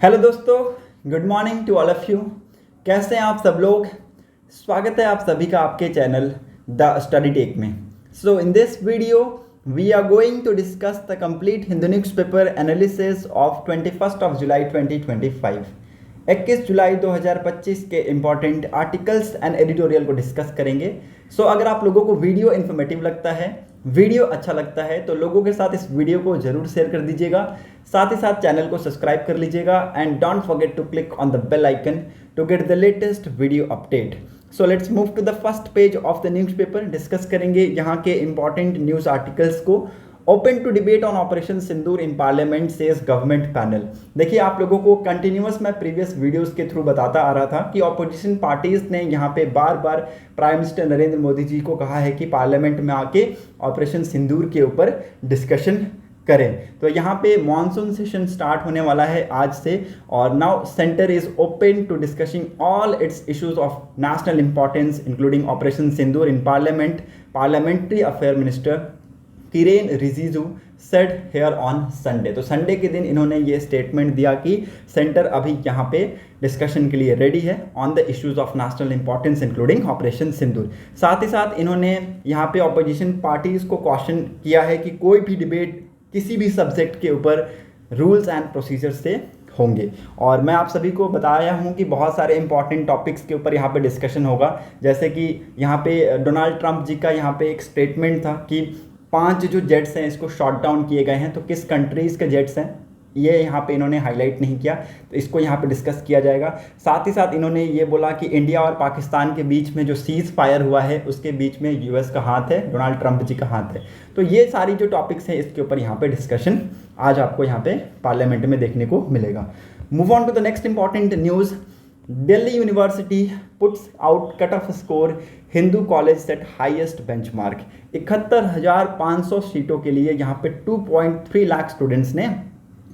Hello दोस्तों, good morning to all of you. कैसे हैं आप सब लोग? स्वागत है आप सभी का आपके चैनल द स्टडी टेक में। So in this video we are going to discuss the complete Hindu newspaper analysis of 21 of July 2025। 21 जुलाई 2025 के इंपॉर्टेंट आर्टिकल्स एंड एडिटोरियल को डिस्कस करेंगे। सो अगर आप लोगों को वीडियो इन्फॉर्मेटिव लगता है, वीडियो अच्छा लगता है तो लोगों के साथ इस वीडियो को जरूर शेयर कर दीजिएगा। साथ ही साथ चैनल को सब्सक्राइब कर लीजिएगा and don't forget to click on the bell icon to get the latest video update. So let's move to the first page of the newspaper. Discuss करेंगे यहाँ के इंपॉर्टेंट न्यूज़ आर्टिकल्स को। Open to debate on operation Sindoor in parliament says government panel. देखिए, आप लोगों को continuous मैं previous videos के थ्रू बताता आ रहा था कि ऑपोजिशन पार्टीज ने यहाँ पे बार बार प्राइम मिनिस्टर नरेंद्र मोदी जी को कहा है कि पार्लियामेंट में आके ऑपरेशन सिंदूर के ऊपर डिस्कशन करें। तो यहाँ पे मॉनसून सेशन स्टार्ट होने वाला है आज से और now centre is open to discussing all its issues of national importance including operation Sindoor in parliament. Parliamentary affair minister Kiren Rijiju said here on Sunday. तो संडे के दिन इन्होंने ये स्टेटमेंट दिया कि सेंटर अभी यहाँ पे डिस्कशन के लिए रेडी है on the issues of national importance including operation Sindoor. साथ ही साथ इन्होंने यहाँ पे ऑपोजिशन पार्टीज को क्वेश्चन किया है कि कोई भी डिबेट किसी भी सब्जेक्ट के ऊपर रूल्स एंड प्रोसीजर से होंगे। और मैं आप सभी को बताया हूं कि बहुत सारे इंपॉर्टेंट टॉपिक्स के ऊपर यहाँ पे डिस्कशन होगा। जैसे कि यहाँ पे डोनाल्ड ट्रंप जी का यहाँ पे एक स्टेटमेंट था कि 5 जो जेट्स हैं इसको शॉट डाउन किए गए हैं, तो किस कंट्रीज़ के जेट्स हैं ये यहाँ पे इन्होंने हाईलाइट नहीं किया, तो इसको यहाँ पे डिस्कस किया जाएगा। साथ ही साथ इन्होंने ये बोला कि इंडिया और पाकिस्तान के बीच में जो सीज फायर हुआ है उसके बीच में यूएस का हाथ है, डोनाल्ड ट्रंप जी का हाथ है। तो ये सारी जो टॉपिक्स हैं इसके ऊपर यहाँ पे डिस्कशन आज आपको यहाँ पे पार्लियामेंट में देखने को मिलेगा। Move on to the next important news. Delhi university puts out cut off score, Hindu college set highest benchmark. 71,500 सीटों के लिए यहाँ पे 2.3 लाख स्टूडेंट्स ने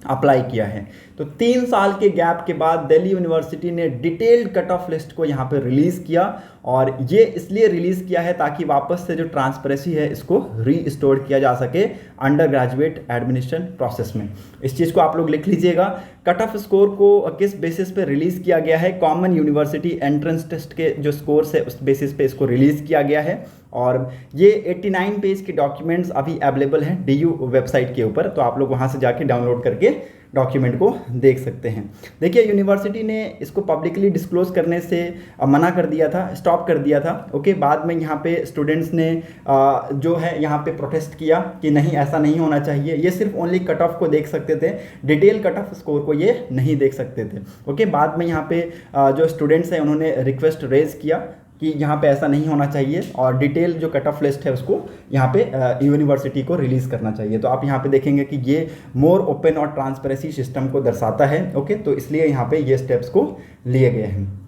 अप्लाई किया है। तो 3 साल के गैप के बाद दिल्ली यूनिवर्सिटी ने डिटेल्ड कट ऑफ लिस्ट को यहाँ पे रिलीज़ किया और ये इसलिए रिलीज़ किया है ताकि वापस से जो ट्रांसपेरेंसी है इसको रीस्टोर किया जा सके अंडर ग्रेजुएट एडमिनिस्ट्रेशन प्रोसेस में। इस चीज़ को आप लोग लिख लीजिएगा। कट ऑफ स्कोर को किस बेसिस पे रिलीज़ किया गया है? कॉमन यूनिवर्सिटी एंट्रेंस टेस्ट के जो स्कोर्स है उस बेसिस पे इसको रिलीज़ किया गया है और ये 89 पेज के डॉक्यूमेंट्स अभी अवेलेबल हैं DU वेबसाइट के ऊपर, तो आप लोग वहाँ से जाके डाउनलोड करके डॉक्यूमेंट को देख सकते हैं। देखिए, यूनिवर्सिटी ने इसको पब्लिकली डिस्क्लोज करने से मना कर दिया था, स्टॉप कर दिया था। ओके, बाद में यहाँ पे स्टूडेंट्स ने जो है यहाँ पे प्रोटेस्ट किया कि नहीं, ऐसा नहीं होना चाहिए। ये सिर्फ ओनली कट ऑफ को देख सकते थे, डिटेल कट ऑफ स्कोर को ये नहीं देख सकते थे। ओके, बाद में यहाँ पे जो स्टूडेंट्स हैं उन्होंने रिक्वेस्ट रेज किया कि यहाँ पे ऐसा नहीं होना चाहिए और डिटेल जो कट ऑफ लिस्ट है उसको यहाँ पे यूनिवर्सिटी को रिलीज़ करना चाहिए। तो आप यहाँ पे देखेंगे कि ये मोर ओपन और ट्रांसपेरेंसी सिस्टम को दर्शाता है। ओके, तो इसलिए यहाँ पे ये स्टेप्स को लिए गए हैं।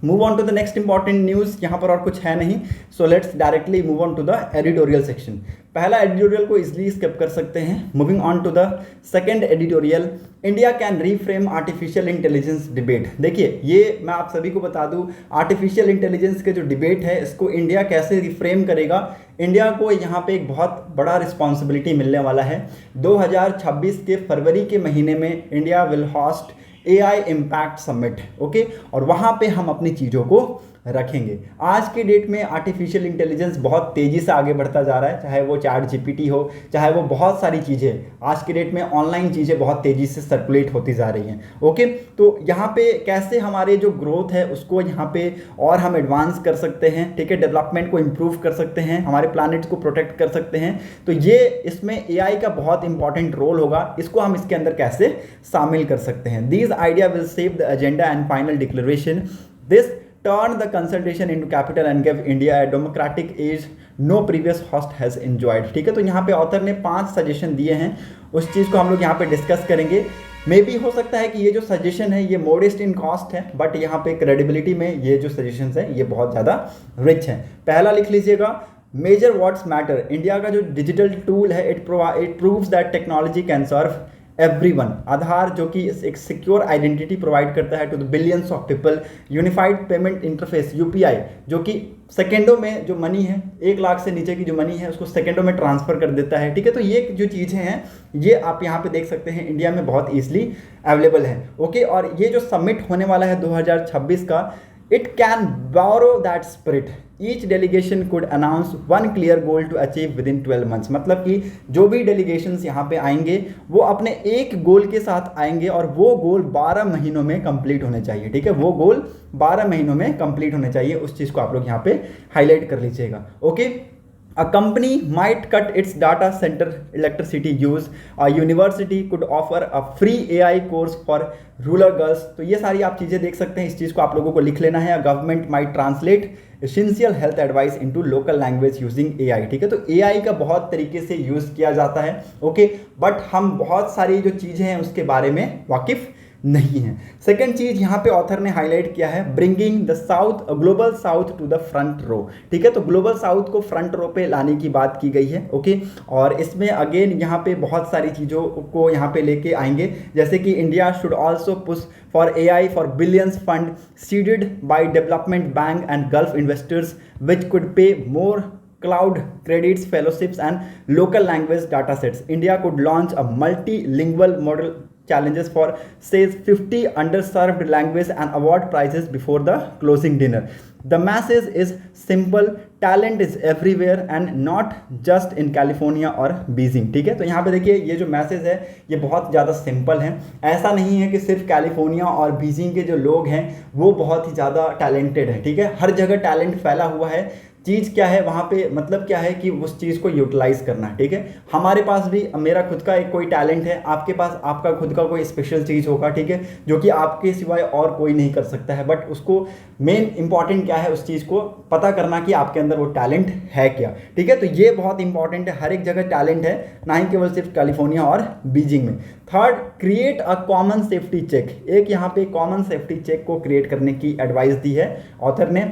Move on to the next important news. यहाँ पर और कुछ है नहीं, so let's directly move on to the editorial section. पहला एडिटोरियल को इजीली स्किप कर सकते हैं। Moving on to the second editorial, India can reframe artificial intelligence debate. देखिए, ये मैं आप सभी को बता दूं, आर्टिफिशियल इंटेलिजेंस के जो डिबेट है इसको इंडिया कैसे रिफ्रेम करेगा। इंडिया को यहाँ पे एक बहुत बड़ा रिस्पॉन्सिबिलिटी मिलने वाला है। 2026 के फरवरी के महीने में India will host AI impact summit. Okay, और वहाँ पे हम अपनी चीज़ों को रखेंगे। आज के डेट में आर्टिफिशियल इंटेलिजेंस बहुत तेज़ी से आगे बढ़ता जा रहा है, चाहे वो चैट GPT हो, चाहे वो बहुत सारी चीज़ें। आज के डेट में ऑनलाइन चीज़ें बहुत तेज़ी से सर्कुलेट होती जा रही हैं। ओके, तो यहाँ पे कैसे हमारे जो ग्रोथ है उसको यहाँ पे और हम एडवांस कर सकते हैं, ठीक है, डेवलपमेंट को इम्प्रूव कर सकते हैं, हमारे प्लानट्स को प्रोटेक्ट कर सकते हैं। तो ये इसमें AI का बहुत इंपॉर्टेंट रोल होगा, इसको हम इसके अंदर कैसे शामिल कर सकते हैं। These idea will save the agenda and final declaration. This turn the consultation into capital and give India a democratic age no previous host has enjoyed। ठीक है, तो यहाँ पे ऑथर ने 5 सजेशन दिए हैं, उस चीज़ को हम लोग यहाँ पे डिस्कस करेंगे। मे बी हो सकता है कि ये जो सजेशन है ये मॉडेस्ट इन कॉस्ट है, बट यहाँ पे क्रेडिबिलिटी में ये जो सजेशंस हैं ये बहुत ज़्यादा रिच हैं। पहला लिख लीजिएगा, मेजर व्हाट्स मैटर। इंडिया का जो डिजिटल टूल है it proves that technology can serve everyone, Aadhaar जो कि एक सिक्योर आइडेंटिटी प्रोवाइड करता है to the billions of people, unified payment interface UPI जो कि सेकेंडों में जो मनी है 1 लाख से नीचे की जो मनी है उसको सेकेंडों में ट्रांसफर कर देता है, ठीक है। तो ये जो चीज़ें हैं ये आप यहाँ पे देख सकते हैं इंडिया में बहुत ईजिली अवेलेबल है, ओके। और ये जो सबमिट होने वाला है 2026 का, it can borrow that spirit, each delegation could announce one clear goal to achieve within 12 months. मतलब कि जो भी डेलीगेशंस यहाँ पे आएंगे वो अपने एक गोल के साथ आएंगे और वो गोल 12 महीनों में कंप्लीट होने चाहिए, ठीक है। वो गोल 12 महीनों में कंप्लीट होने चाहिए, उस चीज़ को आप लोग यहाँ पे हाईलाइट कर लीजिएगा, okay. A company might cut its data center electricity use. A university could offer a free AI course for rural girls. तो ये सारी आप चीज़ें देख सकते हैं, इस चीज़ को आप लोगों को लिख लेना है। A government might translate essential health advice into local language using AI, ठीक है। तो AI का बहुत तरीके से यूज़ किया जाता है, ओके। बट हम बहुत सारी जो चीज़ें हैं उसके बारे में वाकिफ़ नहीं है। सेकंड चीज यहाँ पे ऑथर ने हाईलाइट किया है, bringing the south, global south to the front row, ठीक है। तो ग्लोबल साउथ को फ्रंट रो पे लाने की बात की गई है, ओके। और इसमें अगेन यहाँ पे बहुत सारी चीज़ों को यहाँ पे लेके आएंगे, जैसे कि India should also push for AI for billions fund seeded by development bank and gulf investors which could पे मोर cloud credits, fellowships and local language data sets. India could launch a multilingual model challenges for says 50 underserved language and award prizes before the closing dinner. The message is simple, talent is everywhere and not just in California or Beijing, ठीक है। तो यहाँ पे देखिए ये जो message है ये बहुत ज़्यादा सिंपल है। ऐसा नहीं है कि सिर्फ कैलिफोर्निया और बीजिंग के जो लोग हैं वो बहुत ही ज़्यादा टैलेंटेड है, ठीक है। हर जगह टैलेंट फैला हुआ है। चीज़ क्या है वहाँ पे, मतलब क्या है कि उस चीज़ को यूटिलाइज करना, ठीक है। हमारे पास भी मेरा खुद का एक कोई टैलेंट है, आपके पास आपका खुद का कोई स्पेशल चीज़ होगा, ठीक है, जो कि आपके सिवाय और कोई नहीं कर सकता है। बट उसको मेन इंपॉर्टेंट क्या है, उस चीज़ को पता करना कि आपके अंदर वो टैलेंट है क्या, ठीक है। तो ये बहुत इंपॉर्टेंट है, हर एक जगह टैलेंट है, ना ही केवल सिर्फ कैलिफोर्निया और बीजिंग में। Third, create a common safety check, एक यहाँ पे कॉमन सेफ्टी चेक को क्रिएट करने की एडवाइस दी है ऑथर ने।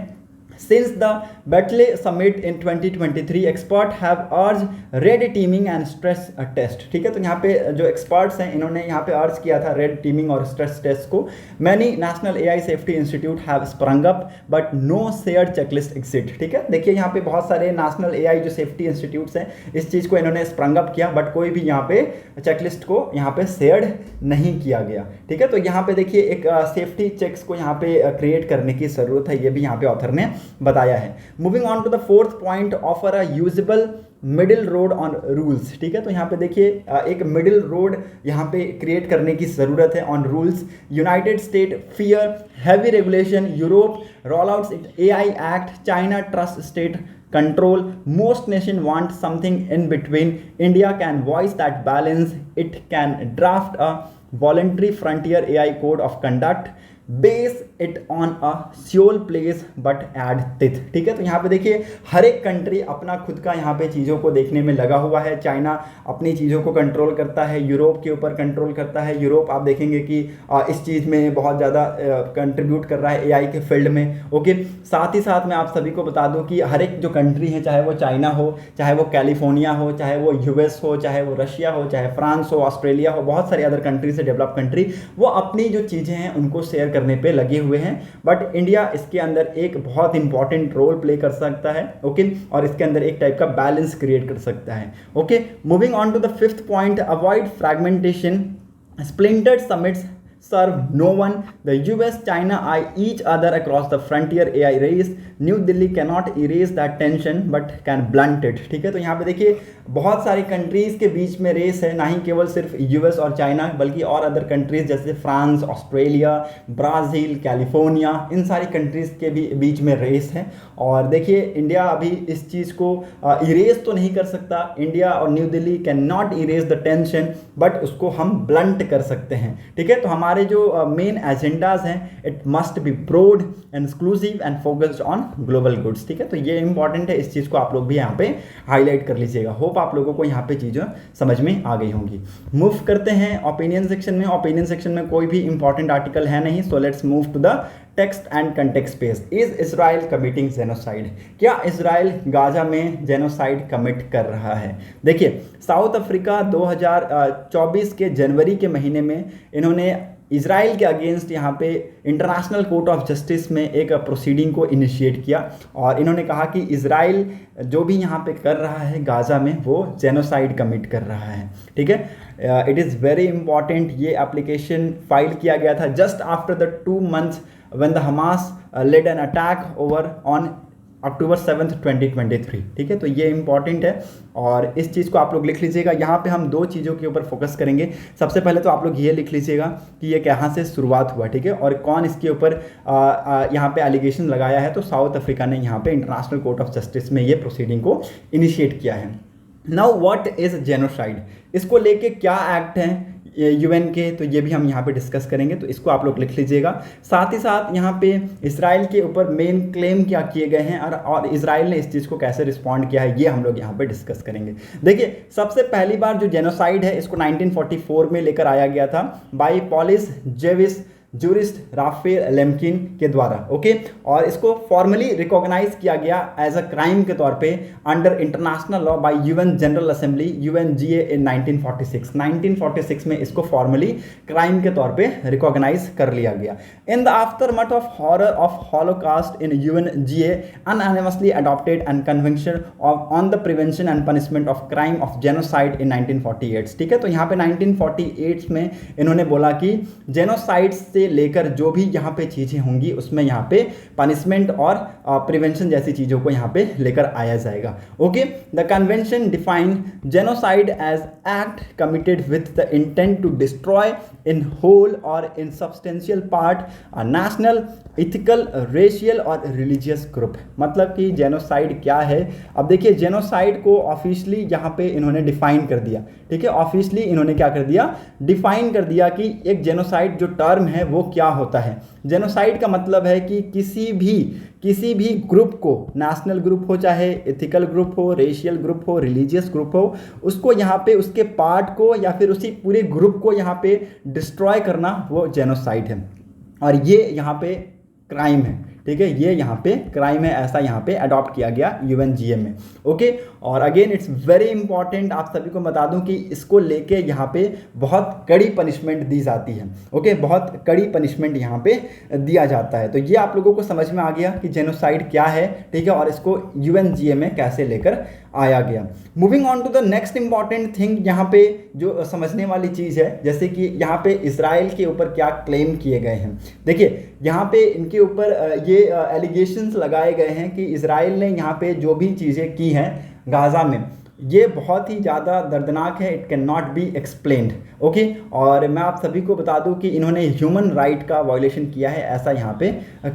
Since the Batley Summit in 2023, experts have urged red teaming and stress test, ठीक है। तो यहाँ पे जो एक्सपर्ट्स हैं इन्होंने यहाँ पे अर्ज किया था रेड टीमिंग और स्ट्रेस टेस्ट को। Many national AI safety institute have sprung up but no shared checklist exist, ठीक है। देखिए यहाँ पे बहुत सारे नेशनल AI जो सेफ्टी इंस्टीट्यूट्स हैं इस चीज़ को इन्होंने स्प्रंग अप किया, बट कोई भी यहाँ पे चेकलिस्ट को यहाँ पे शेयर नहीं किया गया, ठीक है। तो यहाँ पे देखिए एक सेफ्टी चेक्स को यहाँ पे क्रिएट करने की ज़रूरत है, ये भी यहाँ पे ऑथर ने बताया है। Moving on to the fourth point, offer a usable middle road on rules, ठीक है। तो यहाँ पे देखिए एक मिडिल रोड यहाँ पे क्रिएट करने की ज़रूरत है on rules. United State fear heavy regulation, Europe roll outs AI act, China trust state control, most nation want something in between. India can voice that balance. It can draft a voluntary frontier AI code of conduct, base it on a soul place but add teeth, ठीक है। तो यहाँ पे देखिए हर एक country अपना खुद का यहाँ पे चीज़ों को देखने में लगा हुआ है। चाइना अपनी चीज़ों को कंट्रोल करता है, यूरोप के ऊपर कंट्रोल करता है। यूरोप आप देखेंगे कि इस चीज़ में बहुत ज़्यादा कंट्रीब्यूट कर रहा है AI के फील्ड में, ओके। साथ ही साथ मैं आप सभी को बता दूं कि हर एक जो कंट्री है, चाहे वो चाइना हो, चाहे वो कैलिफोर्निया हो, चाहे वो US हो, चाहे वो रशिया हो, चाहे फ्रांस हो, ऑस्ट्रेलिया हो, बहुत सारी अदर कंट्री से डेवलप कंट्री, वो अपनी जो चीज़ें हैं उनको शेयर करने पे लगे हुए हैं। बट इंडिया इसके अंदर एक बहुत इंपॉर्टेंट रोल प्ले कर सकता है, ओके। और इसके अंदर एक टाइप का बैलेंस क्रिएट कर सकता है, okay. Moving on to the fifth point, avoid fragmentation, splintered summits serve no one. The US, China eye each other across the frontier AI race. New Delhi cannot erase that tension but can blunt it, ठीक है। तो यहाँ पे देखिए बहुत सारी countries के बीच में रेस है, ना ही केवल सिर्फ US और चाइना बल्कि और अदर कंट्रीज जैसे फ्रांस, ऑस्ट्रेलिया, ब्राज़ील, कैलिफोर्निया, इन सारी कंट्रीज के भी बीच में रेस है। और देखिए इंडिया अभी इस चीज़ को इरेज तो नहीं कर सकता, इंडिया और new Delhi can not erase the tension, but उसको हम ब्लंट कर सकते हैं, ठीक है। तो हमारे जो मेन एजेंडाज हैं, it must be broad, exclusive and focused on global goods, ठीक है। तो ये इंपॉर्टेंट है, इस चीज़ को आप लोग भी यहाँ पे हाईलाइट कर लीजिएगा। होप आप लोगों को यहाँ पे चीज़ें समझ में आ गई होंगी। मूव करते हैं ओपिनियन सेक्शन में। ओपिनियन सेक्शन में कोई भी इंपॉर्टेंट आर्टिकल है नहीं, so let's move to the text and context page, is Israel committing genocide? क्या इजराइल गाजा में जेनोसाइड कमिट कर रहा है? देखिए, साउथ अफ्रीका 2024 के जनवरी के महीने में इन्होंने इजराइल के अगेंस्ट यहाँ पे इंटरनेशनल कोर्ट ऑफ जस्टिस में एक प्रोसीडिंग को इनिशिएट किया और इन्होंने कहा कि इजराइल जो भी यहाँ पे कर रहा है गाजा में वो जेनोसाइड कमिट कर रहा है। ठीक है, इट इज़ वेरी इंपॉर्टेंट। ये एप्लीकेशन फाइल किया गया था just after the 2 months when the Hamas led an attack over on October 7th 2023। ठीक है, तो ये इंपॉर्टेंट है और इस चीज़ को आप लोग लिख लीजिएगा। यहाँ पे हम 2 चीज़ों के ऊपर फोकस करेंगे। सबसे पहले तो आप लोग ये लिख लीजिएगा कि ये कहाँ से शुरुआत हुआ, ठीक है, और कौन इसके ऊपर यहाँ पे एलिगेशन लगाया है। तो साउथ अफ्रीका ने यहाँ पे इंटरनेशनल कोर्ट ऑफ जस्टिस में ये प्रोसीडिंग को इनिशिएट किया है। नाउ व्हाट इज जेनोसाइड, इसको लेके क्या एक्ट हैं यूएन के, तो ये भी हम यहाँ पे डिस्कस करेंगे, तो इसको आप लोग लिख लीजिएगा। साथ ही साथ यहाँ पे इसराइल के ऊपर मेन क्लेम क्या किए गए हैं और इसराइल ने इस चीज़ को कैसे रिस्पॉन्ड किया है, ये हम लोग यहाँ पे डिस्कस करेंगे। देखिए, सबसे पहली बार जो जेनोसाइड है इसको 1944 में लेकर आया गया था by Polish Jewish jurist Raphael Lemkin के द्वारा। ओके, और इसको फॉर्मली रिकॉग्नाइज किया गया एज अ क्राइम के तौर पे under international law by UN general assembly UNGA in 1946 में इसको फॉर्मली क्राइम के तौर पे रिकॉग्नाइज कर लिया गया। In the aftermath of horror of holocaust in UNGA unanimously adopted and convention on the prevention and punishment of crime of genocide in 1948। ठीक है, तो यहाँ पे 1948 में इन्होंने बोला कि जेनोसाइड से लेकर जो भी यहाँ पे चीजें होंगी उसमें यहाँ पे पनिशमेंट और प्रिवेंशन जैसी चीजों को यहाँ पे लेकर आया जाएगा। Okay, the convention define genocide as act committed with the intent to destroy in whole or in substantial part a national ethical racial or religious group. मतलब कि जेनोसाइड क्या है, अब देखिए जेनोसाइड को ऑफिशियली यहाँ पे इन्होंने डिफाइन कर दिया। ठीक है, ऑफिशियली इन्होंने क्या कर दिया, डिफाइन कर दिया कि एक जेनोसाइड जो टर्म है वो क्या होता है। जेनोसाइड का मतलब है कि किसी भी ग्रुप को, नेशनल ग्रुप हो चाहे इथिकल ग्रुप हो, रेशियल ग्रुप हो, रिलीजियस ग्रुप हो, उसको यहाँ पे उसके पार्ट को या फिर उसी पूरे ग्रुप को यहाँ पे डिस्ट्रॉय करना वो जेनोसाइड है और ये यहाँ पे क्राइम है। ठीक है, ये यहाँ पे क्राइम है, ऐसा यहाँ पे अडॉप्ट किया गया यूएनजीए में। ओके, और अगेन इट्स वेरी इंपॉर्टेंट, आप सभी को बता दूं कि इसको लेके यहाँ पे बहुत कड़ी पनिशमेंट दी जाती है। ओके, बहुत कड़ी पनिशमेंट यहाँ पे दिया जाता है। तो ये आप लोगों को समझ में आ गया कि जेनोसाइड क्या है। ठीक है, और इसको यूएनजीए में कैसे लेकर आया गया। Moving on to the next important thing, यहाँ पे जो समझने वाली चीज़ है, जैसे कि यहाँ पे इसराइल के ऊपर क्या क्लेम किए गए हैं। देखिए, यहाँ पे इनके ऊपर ये एलिगेशंस लगाए गए हैं कि इसराइल ने यहाँ पे जो भी चीज़ें की हैं गाजा में, ये बहुत ही ज़्यादा दर्दनाक है, it can not be explained. Okay, और मैं आप सभी को बता दूं कि इन्होंने ह्यूमन राइट का वायलेशन किया है, ऐसा यहाँ पे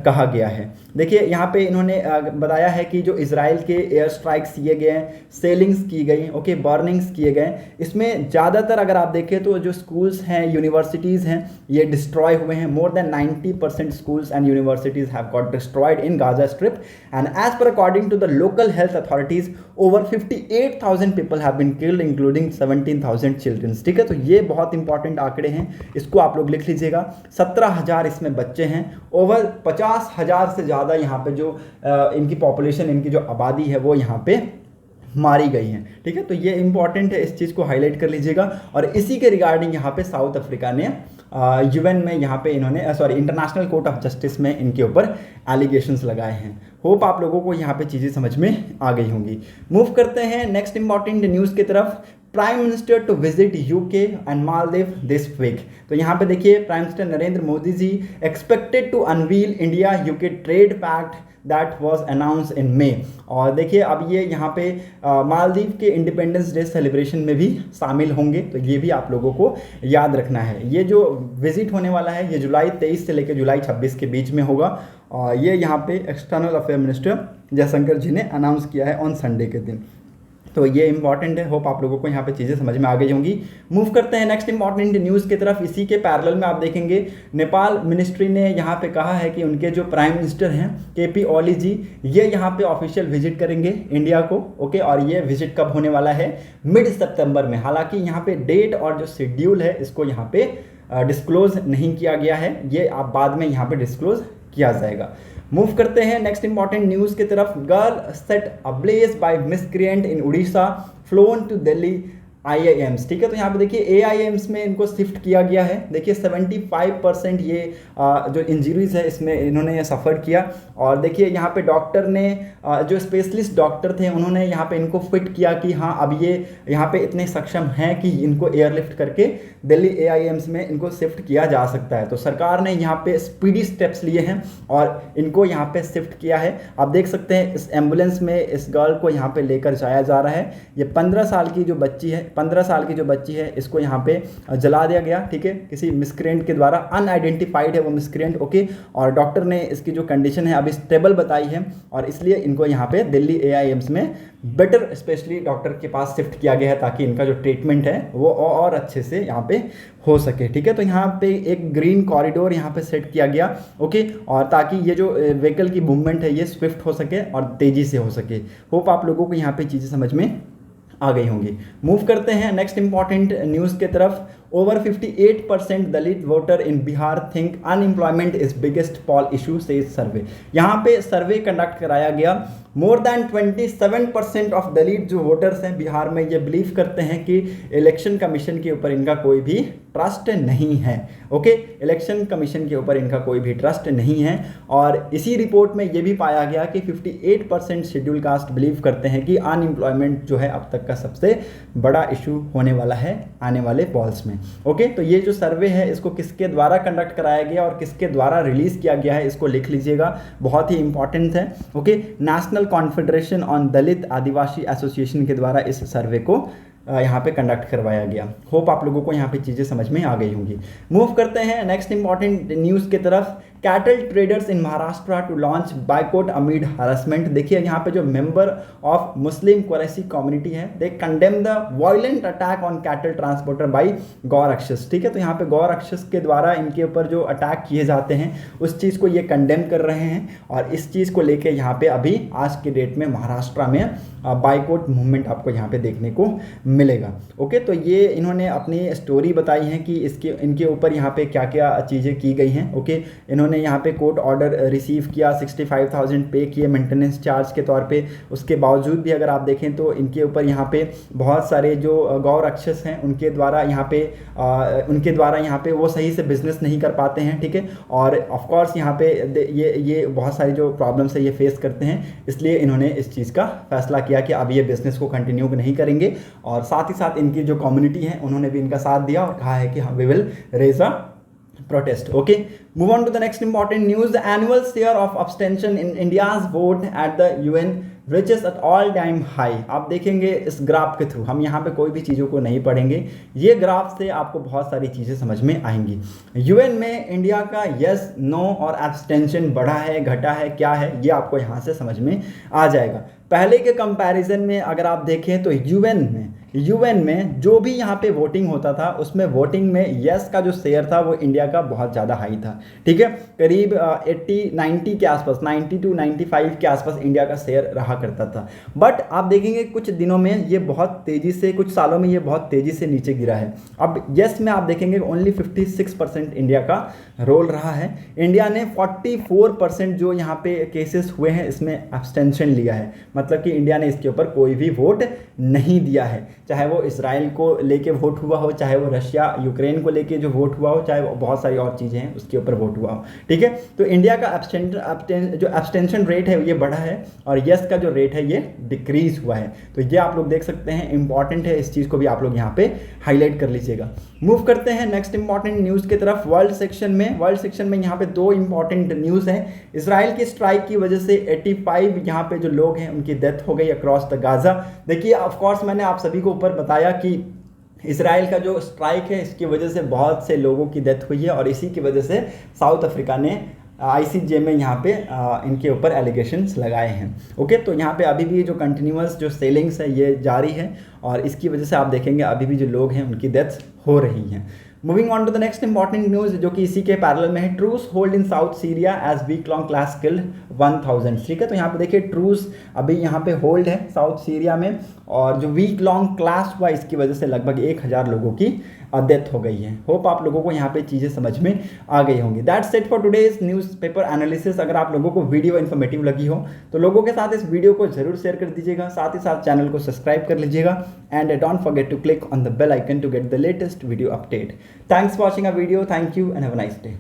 कहा गया है। देखिए, यहाँ पे इन्होंने बताया है कि जो इजराइल के एयर स्ट्राइक्स किए गए, सेलिंग्स की गई, ओके, बर्निंग्स किए गए, इसमें ज़्यादातर अगर आप देखें तो जो स्कूल्स हैं, यूनिवर्सिटीज़ हैं, ये डिस्ट्रॉय हुए हैं। More than 90% schools and universities have got destroyed in Gaza strip and as per according to the local health authorities over 58,000 people have been killed including 17,000 childrens. ठीक है, तो ये बहुत इंपॉर्टेंट आंकड़े हैं, इसको आप लोग लिख लीजिएगा। 17,000 इसमें बच्चे हैं, ओवर 50,000 से ज़्यादा यहाँ पे जो इनकी पॉपुलेशन, इनकी जो आबादी है वो यहाँ पे मारी गई हैं। ठीक है, तो ये इंपॉर्टेंट है, इस चीज़ को हाईलाइट कर लीजिएगा। और इसी के रिगार्डिंग यहाँ पे साउथ अफ्रीका ने यूएन में यहाँ पे इन्होंने इंटरनेशनल कोर्ट ऑफ जस्टिस में इनके ऊपर एलिगेशंस लगाए हैं। होप आप लोगों को यहाँ पे चीज़ें समझ में आ गई होंगी। मूव करते हैं नेक्स्ट इंपॉर्टेंट न्यूज़ की तरफ। Prime minister to visit UK and Maldives this week. तो यहाँ पे देखिए, prime minister Narendra Modi ji expected to unveil India UK trade pact that was announce in May. और देखिए, अब ये यहाँ पे मालदीव के इंडिपेंडेंस डे सेलिब्रेशन में भी शामिल होंगे, तो ये भी आप लोगों को याद रखना है। ये जो विजिट होने वाला है ये जुलाई 23 से लेकर जुलाई 26 के बीच में होगा और ये यहाँ पे एक्सटर्नल अफेयर मिनिस्टर जयशंकर जी ने अनाउंस किया है ऑन संडे के दिन। तो ये इंपॉर्टेंट है, होप आप लोगों को यहाँ पे चीज़ें समझ में आ गई होंगी। मूव करते हैं नेक्स्ट इंपॉर्टेंट न्यूज़ की तरफ। इसी के पैरेलल में आप देखेंगे नेपाल मिनिस्ट्री ने यहाँ पे कहा है कि उनके जो प्राइम मिनिस्टर हैं केपी ओली जी, ये यहाँ पे ऑफिशियल विजिट करेंगे इंडिया को। ओके, और ये विजिट कब होने वाला है, मिड सितंबर में। हालांकि यहाँ पे डेट और जो शेड्यूल है इसको यहाँ पे डिस्क्लोज नहीं किया गया है, ये आप बाद में यहाँ पे डिस्क्लोज किया जाएगा। मूव करते हैं नेक्स्ट इंपॉर्टेंट न्यूज़ की तरफ। Girl set ablaze by miscreant in Orissa, flown to Delhi IIMs। ठीक है, तो यहाँ पे देखिए AIMs में इनको शिफ्ट किया गया है। देखिए 75% ये जो इंजरीज है इसमें इन्होंने सफ़र किया। और देखिए यहाँ पे डॉक्टर ने जो स्पेशलिस्ट डॉक्टर थे उन्होंने यहाँ पे इनको फिट किया कि हाँ अब ये यहाँ पे इतने सक्षम हैं कि इनको एयरलिफ्ट करके दिल्ली AIMs में इनको शिफ्ट किया जा सकता है। तो सरकार ने यहाँ पे स्पीडी स्टेप्स लिए हैं और इनको यहाँ पे शिफ्ट किया है। आप देख सकते हैं इस एम्बुलेंस में इस गर्ल को यहाँ पे लेकर जाया जा रहा है। ये 15 साल की जो बच्ची है, 15 साल की जो बच्ची है इसको यहाँ पे जला दिया गया। ठीक है, किसी मिसक्रेंट के द्वारा, अनआइडेंटिफाइड है वो मिसक्रेंट। ओके, और डॉक्टर ने इसकी जो कंडीशन है अभी स्टेबल बताई है और इसलिए इनको यहाँ पे दिल्ली AIMs में बेटर स्पेशली डॉक्टर के पास शिफ्ट किया गया है ताकि इनका जो ट्रीटमेंट है वो और अच्छे से यहाँ पे हो सके। ठीक है, तो यहाँ पे एक ग्रीन कॉरिडोर यहाँ पे सेट किया गया। ओके, और ताकि ये जो व्हीकल की मूवमेंट है ये स्विफ्ट हो सके और तेज़ी से हो सके। होप आप लोगों को यहाँ पे चीज़ें समझ में आ गई होंगी। मूव करते हैं नेक्स्ट इंपॉर्टेंट न्यूज़ के तरफ। Over 58% Dalit voter in Bihar think unemployment is biggest Paul issue से सर्वे। यहाँ पे सर्वे कंडक्ट कराया गया। मोर देन 27% ऑफ दलित जो वोटर्स हैं बिहार में ये बिलीव करते हैं कि इलेक्शन कमीशन के ऊपर इनका कोई भी ट्रस्ट नहीं है। ओके, इलेक्शन कमीशन के ऊपर इनका कोई भी ट्रस्ट नहीं है। और इसी रिपोर्ट में ये भी पाया गया कि 58% शेड्यूल कास्ट बिलीव करते हैं कि अनएम्प्लॉयमेंट जो है अब तक का सबसे बड़ा इशू होने वाला है आने वाले पॉल्स में। ओके, तो ये जो सर्वे है इसको किसके द्वारा कंडक्ट कराया गया और किसके द्वारा रिलीज किया गया है इसको लिख लीजिएगा, बहुत ही इंपॉर्टेंट है। Okay, national confederation on Dalit Adivasi association के द्वारा इस सर्वे को यहाँ पे कंडक्ट करवाया गया। होप आप लोगों को यहाँ पे चीज़ें समझ में आ गई होंगी। मूव करते हैं नेक्स्ट इंपॉर्टेंट न्यूज़ की तरफ। Cattle traders in Maharashtra to launch boycott amid harassment. देखिए यहाँ पे जो member of Muslim Qureshi community है they condemn the violent attack on cattle transporter by gaurakshas. ठीक है, तो यहाँ पे गौरक्षस के द्वारा इनके ऊपर जो अटैक किए जाते हैं उस चीज़ को ये कंडेम कर रहे हैं और इस चीज़ को लेके यहाँ पे अभी आज के डेट में महाराष्ट्र में बाइकआउट मूवमेंट आपको यहाँ पे देखने को मिलेगा। ओके, तो ये इन्होंने अपनी स्टोरी बताई है कि इनके ऊपर यहाँ पे क्या क्या चीज़ें की गई हैं। ओके, इन्होंने यहाँ पे कोर्ट ऑर्डर रिसीव किया, 65,000 पे किए मेंटेनेंस चार्ज के तौर पे। उसके बावजूद भी अगर आप देखें तो इनके ऊपर यहाँ पे बहुत सारे जो गौरक्षस हैं उनके द्वारा यहाँ पे वो सही से बिजनेस नहीं कर पाते हैं। ठीक है, और ऑफकोर्स यहाँ पे ये बहुत सारी जो प्रॉब्लम्स है ये फेस करते हैं, इसलिए इन्होंने इस चीज़ का फैसला किया कि अब ये बिजनेस को कंटिन्यू नहीं करेंगे। और साथ ही साथ इनकी जो कम्युनिटी है उन्होंने भी इनका साथ दिया और कहा है कि we will raise a protest. Okay, move on to the next important news. The annual share of abstention in India's vote at the UN reaches at all time high. आप देखेंगे इस ग्राफ के थ्रू, हम यहाँ पे कोई भी चीज़ों को नहीं पढ़ेंगे, ये ग्राफ से आपको बहुत सारी चीज़ें समझ में आएंगी। यूएन में इंडिया का यस, नो और एब्सटेंशन बढ़ा है, घटा है, क्या है, ये आपको यहाँ से समझ में आ जाएगा। पहले के कंपैरिजन में अगर आप देखें तो यूएन में जो भी यहाँ पे वोटिंग होता था उसमें वोटिंग में यस का जो शेयर था वो इंडिया का बहुत ज़्यादा हाई था। ठीक है, करीब 80-90 के आसपास, 90 to 95 के आसपास इंडिया का शेयर रहा करता था। बट आप देखेंगे कुछ दिनों में ये बहुत तेज़ी से, कुछ सालों में ये बहुत तेज़ी से नीचे गिरा है। अब यस में आप देखेंगे ओनली 56% इंडिया का रोल रहा है। इंडिया ने 44% जो यहाँ पे केसेस हुए हैं इसमें एब्सटेंशन लिया है, मतलब कि इंडिया ने इसके ऊपर कोई भी वोट नहीं दिया है। चाहे वो इसराइल को लेके वोट हुआ हो, चाहे वो रशिया यूक्रेन को लेके जो वोट हुआ हो, चाहे वो बहुत सारी और चीज़ें हैं उसके ऊपर वोट हुआ हो। ठीक है, तो इंडिया का जो एब्सटेंशन रेट है ये बढ़ा है और यस का जो रेट है ये डिक्रीज हुआ है। तो ये आप लोग देख सकते हैं, इंपॉर्टेंट है, इस चीज़ को भी आप लोग यहाँ पे हाईलाइट कर लीजिएगा। मूव करते हैं नेक्स्ट इंपॉर्टेंट न्यूज़ की तरफ। वर्ल्ड सेक्शन में यहाँ पे दो इंपॉर्टेंट न्यूज़ हैं। इसराइल की स्ट्राइक की वजह से 85 यहाँ पे जो लोग हैं उनकी डेथ हो गई अक्रॉस द गाजा। देखिए ऑफकोर्स मैंने आप सभी को ऊपर बताया कि इसराइल का जो स्ट्राइक है इसकी वजह से बहुत से लोगों की डेथ हुई है और इसी की वजह से साउथ अफ्रीका ने ICJ में यहाँ पे इनके ऊपर एलिगेशंस लगाए हैं। ओके, तो यहाँ पे अभी भी जो कंटिन्यूअस जो सेलिंग्स है ये जारी है और इसकी वजह से आप देखेंगे अभी भी जो लोग हैं उनकी डेथ्स हो रही हैं। Moving on to the next important news जो कि इसी के पैरेलल में है। Truce hold in south Syria as week long clash killed 1000। ठीक है, तो यहाँ पे देखिए ट्रूस अभी यहाँ पे होल्ड है साउथ सीरिया में और जो वीक लॉन्ग क्लास हुआ इसकी वजह से लगभग 1000 लोगों की डेथ हो गई है। होप आप लोगों को यहाँ पे चीज़ें समझ में आ गई होंगी। That's it for today's newspaper analysis. अगर आप लोगों को वीडियो इन्फॉर्मेटिव लगी हो तो लोगों के साथ इस वीडियो को जरूर शेयर कर दीजिएगा, साथ ही साथ चैनल को सब्सक्राइब कर लीजिएगा and don't forget to click on the bell icon to get the latest video update. Thanks for watching a video, thank you and have a nice day.